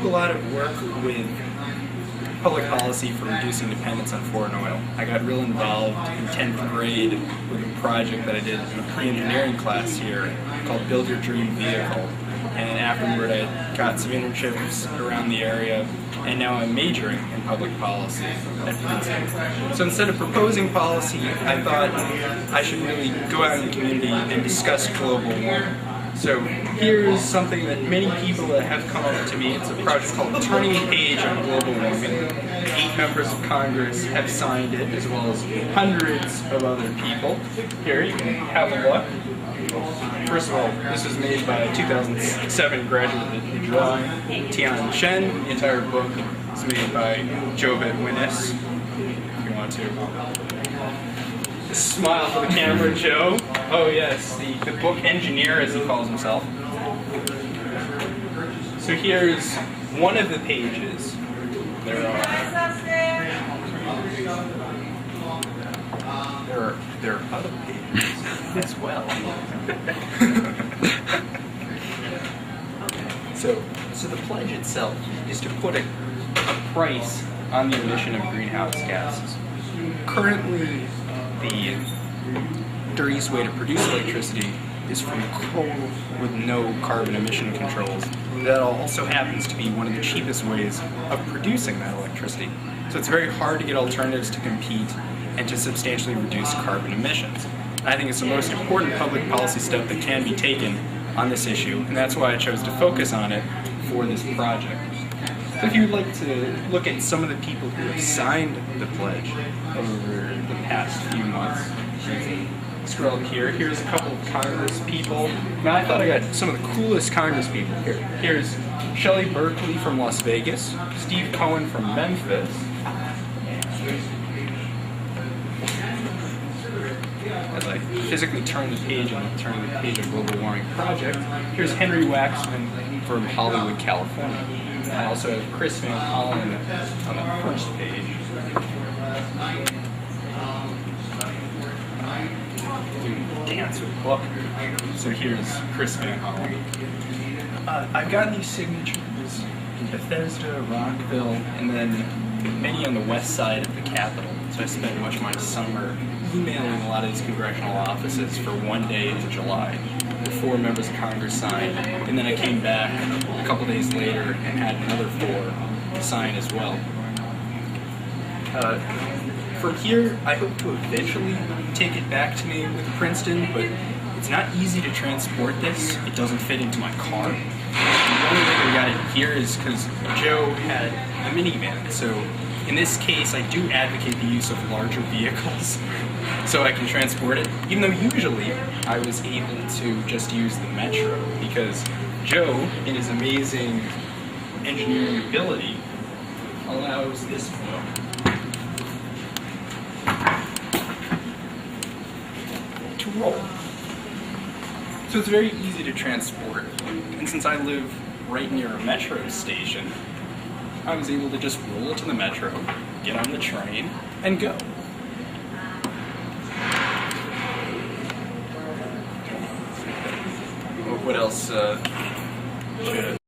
a lot of work with public policy for reducing dependence on foreign oil. I got real involved in 10th grade with a project that I did in a pre-engineering class here called Build Your Dream Vehicle. And afterward I got some internships around the area, and now I'm majoring in public policy at Princeton. So instead of proposing policy, I thought I should really go out in the community and discuss global warming. So here's something that many people that have come up to me. It's a project called Turning the Page on Global Warming. 8 members of Congress have signed it, as well as hundreds of other people. Here, you can have a look. First of all, this was made by a 2007 graduate in drawing, Tian Chen. The entire book is made by Jobet Winnis, if you want to. Smile for the camera, Joe. Oh yes, the book engineer, as he calls himself. So here's one of the pages. There are other pages as well. So the pledge itself is to put a price on the emission of greenhouse gases. Currently, the dirtiest way to produce electricity is from coal with no carbon emission controls. That also happens to be one of the cheapest ways of producing that electricity. So it's very hard to get alternatives to compete and to substantially reduce carbon emissions. And I think it's the most important public policy step that can be taken on this issue, and that's why I chose to focus on it for this project. So if you'd like to look at some of the people who have signed the pledge over the past few months, scroll up here. Here's a couple of Congress people. Now I thought I got some of the coolest Congress people here. Here's Shelley Berkeley from Las Vegas, Steve Coan from Memphis, as I physically turn the page and turn the page of Global Warming Project. Here's Henry Waxman from Hollywood, California. I also have Chris Van Hollen on the first page. Dance with book. So here's Chris Van Hollen. I've gotten these signatures in Bethesda, Rockville, and then many on the west side of the Capitol. So I spent much of my summer emailing a lot of these congressional offices for one day in July before members of Congress signed, and then I came back a couple days later and had another 4 sign as well. From here, I hope to eventually take it back to me with Princeton, but it's not easy to transport this. It doesn't fit into my car. The only way we got it here is because Joe had a minivan, so in this case, I do advocate the use of larger vehicles so I can transport it, even though usually I was able to just use the Metro, because Joe, in his amazing engineering ability, allows this to roll. So it's very easy to transport, and since I live right near a Metro station, I was able to just roll it to the Metro, get on the train, and go. What else should